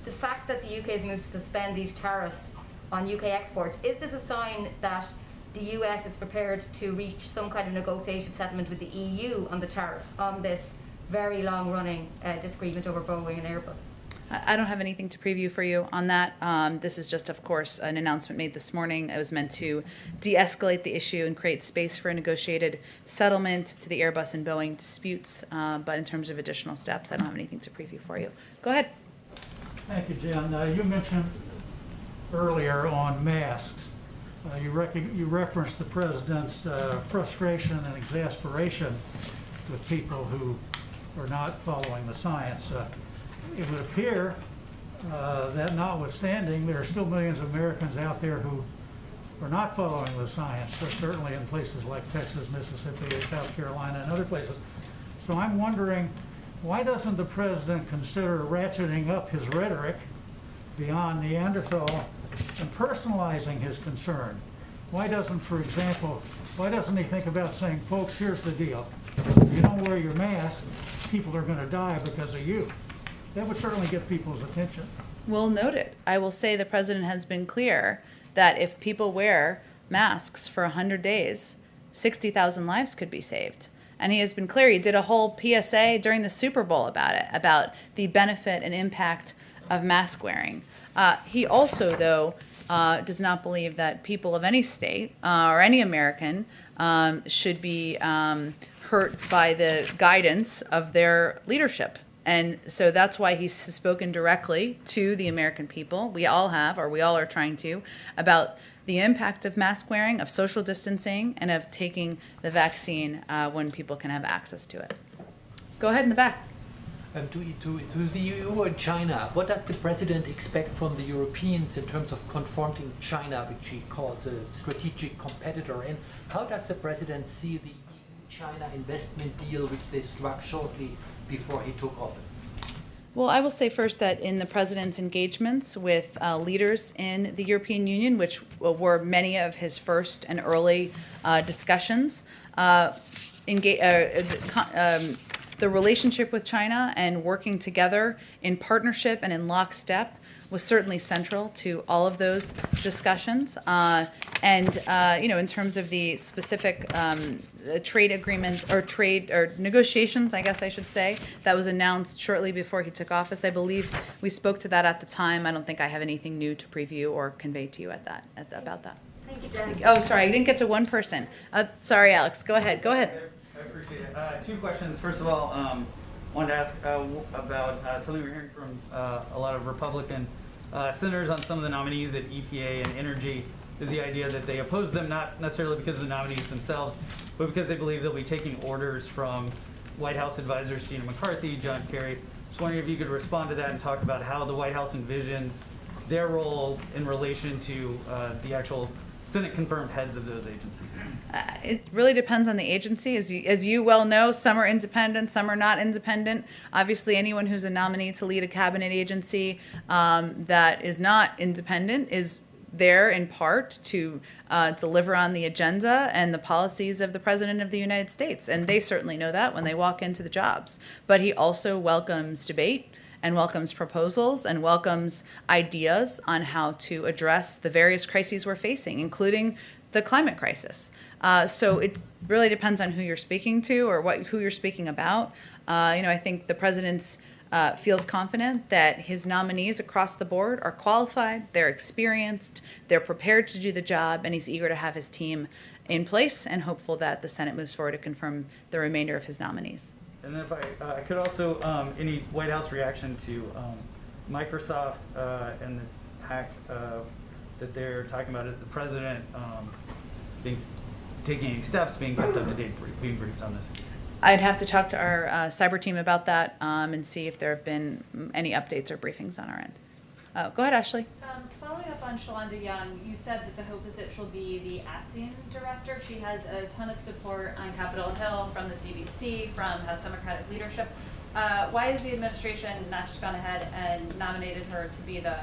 S13: The fact that the UK has moved to suspend these tariffs on UK exports, is this a sign that the US is prepared to reach some kind of negotiation settlement with the EU on the tariffs on this very long-running disagreement over Boeing and Airbus?
S1: I don't have anything to preview for you on that. This is just, of course, an announcement made this morning. It was meant to de-escalate the issue and create space for a negotiated settlement to the Airbus and Boeing disputes. But in terms of additional steps, I don't have anything to preview for you. Go ahead.
S14: Thank you, Jen. You mentioned earlier on masks. You referenced the president's frustration and exasperation with people who are not following the science. It would appear that notwithstanding, there are still millions of Americans out there who are not following the science, certainly in places like Texas, Mississippi, South Carolina, and other places. So I'm wondering, why doesn't the president consider ratcheting up his rhetoric beyond Neanderthal and personalizing his concern? Why doesn't he think about saying, folks, here's the deal. If you don't wear your mask, people are going to die because of you. That would certainly get people's attention.
S1: Well noted. I will say the president has been clear that if people wear masks for 100 days, 60,000 lives could be saved. And he has been clear. He did a whole PSA during the Super Bowl about it, about the benefit and impact of mask wearing. He also, though, does not believe that people of any state or any American should be hurt by the guidance of their leadership. And so that's why he's spoken directly to the American people. We all have, or we all are trying to, about the impact of mask wearing, of social distancing, and of taking the vaccine when people can have access to it. Go ahead in the back.
S15: To the EU and China, what does the President expect from the Europeans in terms of confronting China, which he calls a strategic competitor? And how does the President see the EU-China investment deal which they struck shortly before he took office?
S1: Well, I will say first that in the President's engagements with leaders in the European Union, which were many of his first and early discussions, the relationship with China and working together in partnership and in lockstep was certainly central to all of those discussions. In terms of the specific trade agreement or negotiations, I guess I should say, that was announced shortly before he took office, I believe we spoke to that at the time. I don't think I have anything new to preview or convey to you about that.
S8: Thank you, Jen.
S1: Oh, sorry, I didn't get to one person. Sorry, Alex, go ahead.
S16: I appreciate it. Two questions. First of all, wanted to ask about something we're hearing from a lot of Republican senators on some of the nominees at EPA and Energy is the idea that they oppose them not necessarily because of the nominees themselves, but because they believe they'll be taking orders from White House advisors Gina McCarthy, John Kerry. Just wondering if you could respond to that and talk about how the White House envisions their role in relation to the actual Senate-confirmed heads of those agencies.
S1: It really depends on the agency. As you well know, some are independent, some are not independent. Obviously, anyone who's a nominee to lead a cabinet agency that is not independent is there in part to deliver on the agenda and the policies of the President of the United States. And they certainly know that when they walk into the jobs. But he also welcomes debate and welcomes proposals and welcomes ideas on how to address the various crises we're facing, including the climate crisis. So it really depends on who you're speaking to or who you're speaking about. I think the President feels confident that his nominees across the board are qualified, they're experienced, they're prepared to do the job, and he's eager to have his team in place and hopeful that the Senate moves forward to confirm the remainder of his nominees.
S16: And then if I could also, any White House reaction to Microsoft and this hack that they're talking about, is the President taking any steps, being kept up to date, being briefed on this?
S1: I'd have to talk to our cyber team about that and see if there have been any updates or briefings on our end. Go ahead, Ashley.
S10: Following up on Shalonda Young, you said that the hope is that she'll be the acting director. She has a ton of support on Capitol Hill from the CDC, from House Democratic leadership. Why has the administration not just gone ahead and nominated her to be the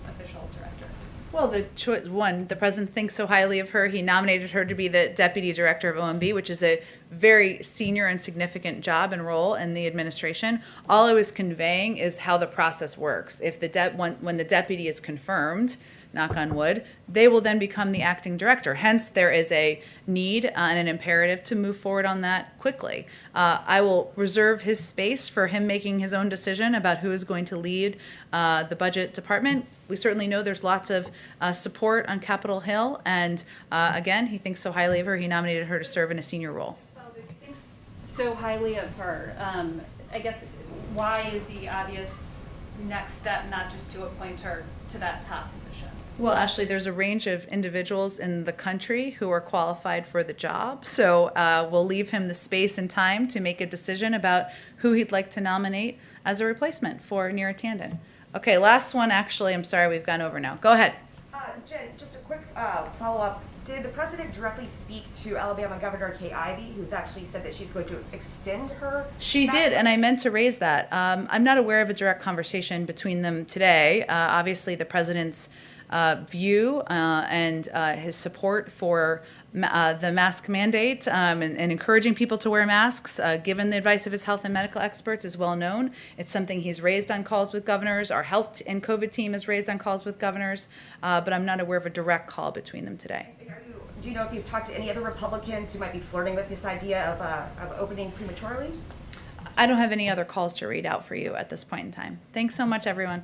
S10: official director?
S1: Well, the President thinks so highly of her. He nominated her to be the deputy director of OMB, which is a very senior and significant job and role in the administration. All I was conveying is how the process works. If when the deputy is confirmed, knock on wood, they will then become the acting director. Hence, there is a need and an imperative to move forward on that quickly. I will reserve his space for him making his own decision about who is going to lead the budget department. We certainly know there's lots of support on Capitol Hill, and again, he thinks so highly of her, he nominated her to serve in a senior role.
S10: Well, if he thinks so highly of her, I guess why is the obvious next step not just to appoint her to that top position?
S1: Well, Ashley, there's a range of individuals in the country who are qualified for the job, so we'll leave him the space and time to make a decision about who he'd like to nominate as a replacement for Neera Tanden. Okay, last one, actually. I'm sorry, we've gone over now. Go ahead.
S12: Jen, just a quick follow-up. Did the President directly speak to Alabama Governor Kay Ivey, who's actually said that she's going to extend her?
S1: She did, and I meant to raise that. I'm not aware of a direct conversation between them today. Obviously, the President's view and his support for the mask mandate and encouraging people to wear masks, given the advice of his health and medical experts, is well known. It's something he's raised on calls with governors. Our health and COVID team has raised on calls with governors, but I'm not aware of a direct call between them today.
S12: Do you know if he's talked to any other Republicans who might be flirting with this idea of opening prematurely?
S1: I don't have any other calls to read out for you at this point in time. Thanks so much, everyone.